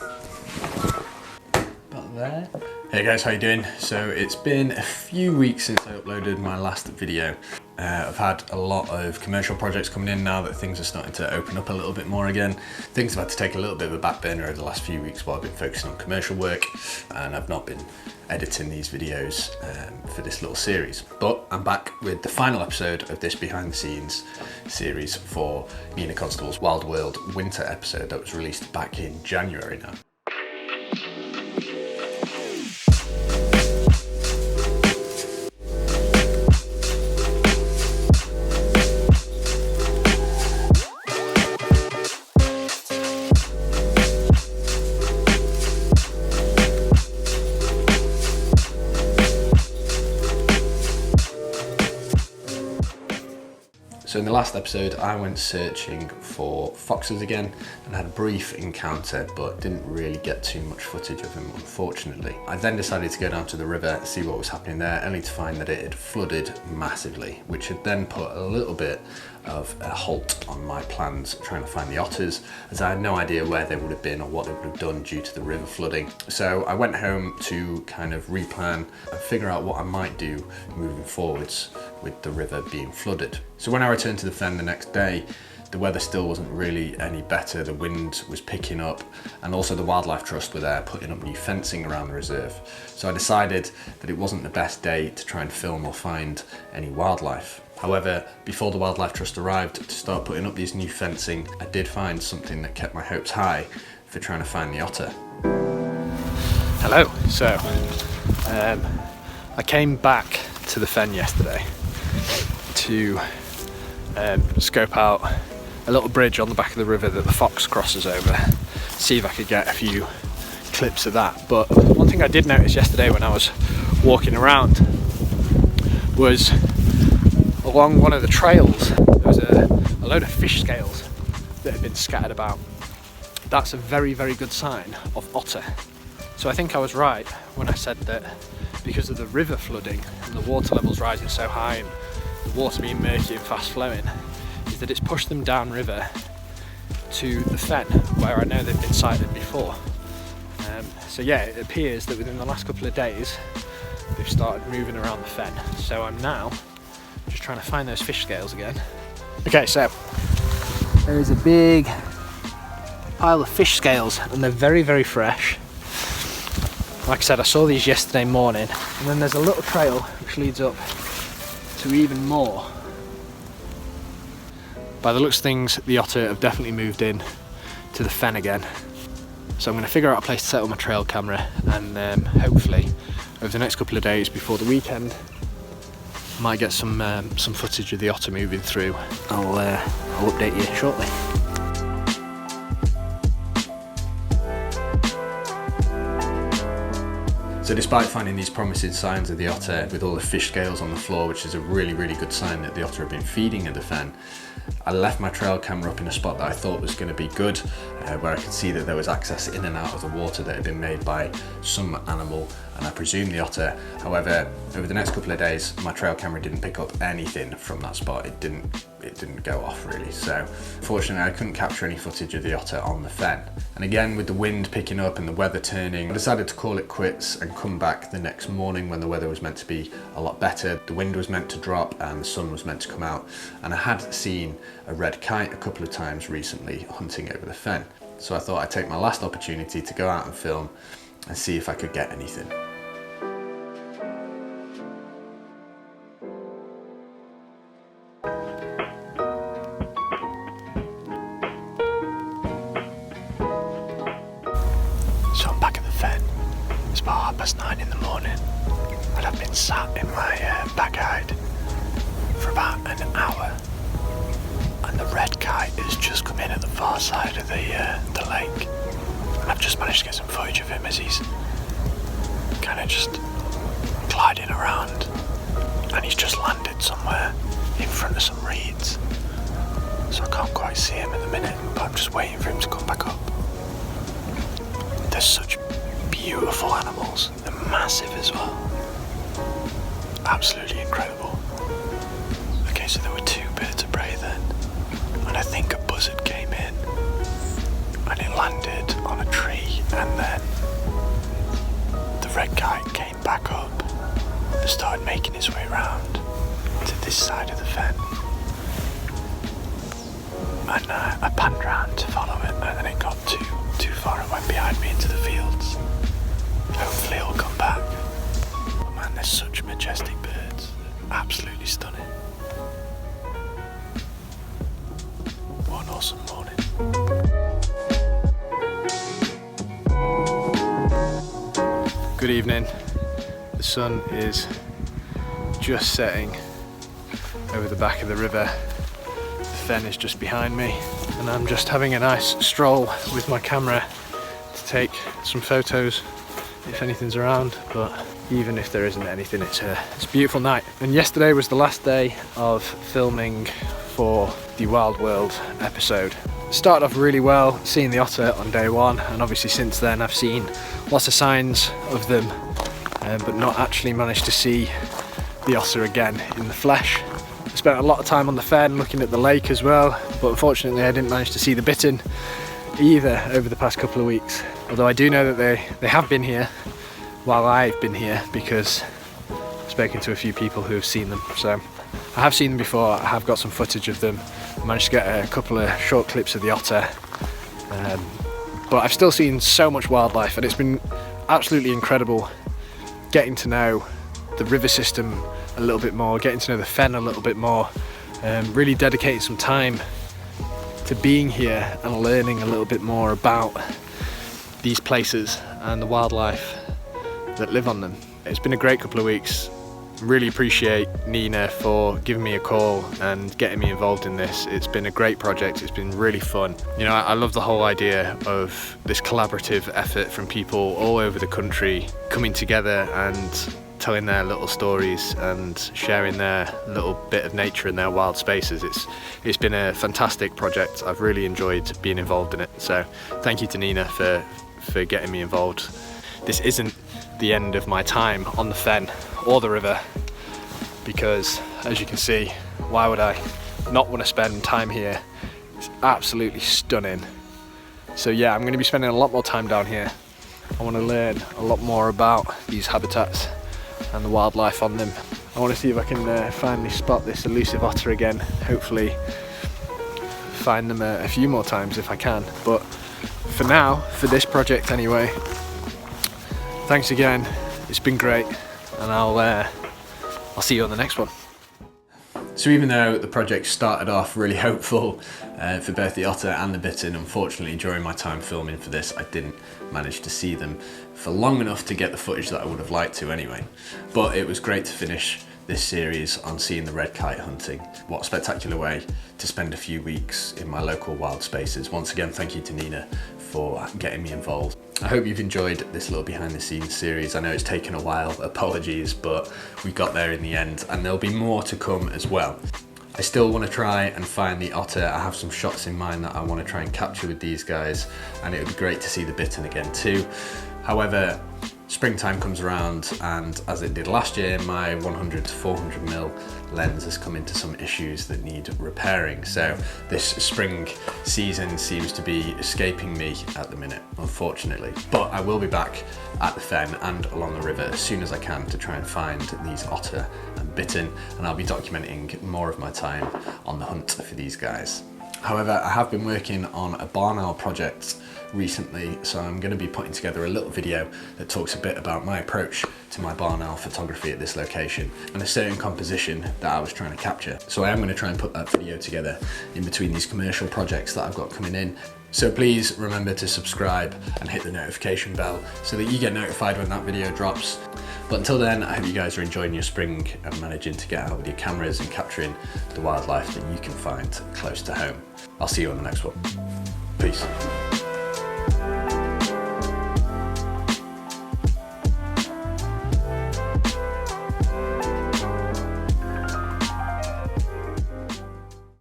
About there. Hey guys, how you doing? So it's been a few weeks since I uploaded my last video. I've had a lot of commercial projects coming in now that things are starting to open up a little bit more again. Things have had to take a little bit of a back burner over the last few weeks while I've been focusing on commercial work, and I've not been editing these videos for this little series. But I'm back with the final episode of this behind the scenes series for Nina Constable's Wild World winter episode that was released back in January now. So in the last episode, I went searching for foxes again and had a brief encounter, but didn't really get too much footage of them, unfortunately. I then decided to go down to the river, see what was happening there, only to find that it had flooded massively, which had then put a little bit of a halt on my plans trying to find the otters, as I had no idea where they would have been or what they would have done due to the river flooding. So I went home to kind of replan and figure out what I might do moving forwards with the river being flooded. So when I returned to the fen the next day, the weather still wasn't really any better. The wind was picking up, and also the Wildlife Trust were there putting up new fencing around the reserve. So I decided that it wasn't the best day to try and film or find any wildlife. However, before the Wildlife Trust arrived to start putting up these new fencing, I did find something that kept my hopes high for trying to find the otter. Hello. So I came back to the fen yesterday to scope out a little bridge on the back of the river that the fox crosses over, see if I could get a few clips of that. But one thing I did notice yesterday when I was walking around was along one of the trails there was a load of fish scales that had been scattered about. That's a very, very good sign of otter. So I think I was right when I said that because of the river flooding and the water levels rising so high and the water being murky and fast flowing, is that it's pushed them downriver to the fen where I know they've been sighted before. So yeah, it appears that within the last couple of days they've started moving around the fen. So I'm now just trying to find those fish scales again. Okay, so there's a big pile of fish scales and they're very, very fresh. Like I said, I saw these yesterday morning, and then there's a little trail which leads up to even more. By the looks of things, the otter have definitely moved in to the fen again. So I'm going to figure out a place to set up my trail camera, and hopefully over the next couple of days before the weekend might get some footage of the otter moving through. I'll update you shortly. So despite finding these promising signs of the otter with all the fish scales on the floor, which is a really, really good sign that the otter have been feeding at the fen, I left my trail camera up in a spot that I thought was going to be good, where I could see that there was access in and out of the water that had been made by some animal, and I presume the otter. However, over the next couple of days, my trail camera didn't pick up anything from that spot. It didn't go off really. So unfortunately, I couldn't capture any footage of the otter on the fen. And again, with the wind picking up and the weather turning, I decided to call it quits and come back the next morning when the weather was meant to be a lot better. The wind was meant to drop and the sun was meant to come out. And I had seen a red kite a couple of times recently hunting over the fen. So I thought I'd take my last opportunity to go out and film and see if I could get anything. So I'm back at the fen. It's about 9:30 in the morning, and I've been sat in my back hide for about an hour, and the red kite has just come in at the far side of the lake, and I've just managed to get some footage of him as he's kind of just gliding around, and he's just landed somewhere in front of some reeds, so I can't quite see him at the minute, but I'm just waiting for him to come back up. They're such beautiful animals, they're massive as well, absolutely incredible. Okay, so there were two birds of prey then, and I think a buzzard came in and it landed on a tree has started making his way around to this side of the fen. And I panned round to follow it, and then it got too far and went behind me into the fields. Hopefully it'll come back. But man, there's such majestic birds. Absolutely stunning. What an awesome morning. Good evening. The sun is just setting over the back of the river. The fen is just behind me, and I'm just having a nice stroll with my camera to take some photos if anything's around, but even if there isn't anything, it's a beautiful night. And yesterday was the last day of filming for the Wild World episode. Started off really well, seeing the otter on day one, and obviously since then I've seen lots of signs of them, but not actually managed to see the otter again in the flesh. I spent a lot of time on the fen looking at the lake as well, but unfortunately I didn't manage to see the bittern either over the past couple of weeks. Although I do know that they have been here while I've been here, because I've spoken to a few people who have seen them. So I have seen them before, I have got some footage of them. I managed to get a couple of short clips of the otter. But I've still seen so much wildlife, and it's been absolutely incredible getting to know the river system a little bit more, getting to know the fen a little bit more, really dedicating some time to being here and learning a little bit more about these places and the wildlife that live on them. It's been a great couple of weeks. Really appreciate Nina for giving me a call and getting me involved in this. It's been a great project, it's been really fun. You know, I love the whole idea of this collaborative effort from people all over the country coming together and telling their little stories and sharing their little bit of nature in their wild spaces. It's been a fantastic project. I've really enjoyed being involved in it. So thank you to Nina for getting me involved. This isn't the end of my time on the fen or the river, because as you can see, why would I not want to spend time here? It's absolutely stunning. So yeah, I'm going to be spending a lot more time down here. I want to learn a lot more about these habitats and the wildlife on them. I want to see if I can finally spot this elusive otter again, hopefully find them a few more times if I can. But for now, for this project anyway, thanks again, it's been great, and I'll see you on the next one. So even though the project started off really hopeful for both the otter and the bittern, unfortunately during my time filming for this I didn't manage to see them for long enough to get the footage that I would have liked to anyway. But it was great to finish this series on seeing the red kite hunting. What a spectacular way to spend a few weeks in my local wild spaces. Once again, thank you to Nina for getting me involved. I hope you've enjoyed this little behind the scenes series. I know it's taken a while, apologies, but we got there in the end, and there'll be more to come as well. I still want to try and find the otter. I have some shots in mind that I want to try and capture with these guys, and it would be great to see the bittern again too. However, springtime comes around, and as it did last year, my 100 to 400mm lens has come into some issues that need repairing. So this spring season seems to be escaping me at the minute, unfortunately. But I will be back at the fen and along the river as soon as I can to try and find these otter and bittern, and I'll be documenting more of my time on the hunt for these guys. However, I have been working on a barn owl project recently, so I'm going to be putting together a little video that talks a bit about my approach to my barn owl photography at this location and a certain composition that I was trying to capture. So I am going to try and put that video together in between these commercial projects that I've got coming in. So please remember to subscribe and hit the notification bell so that you get notified when that video drops. But until then, I hope you guys are enjoying your spring and managing to get out with your cameras and capturing the wildlife that you can find close to home. I'll see you on the next one. Peace.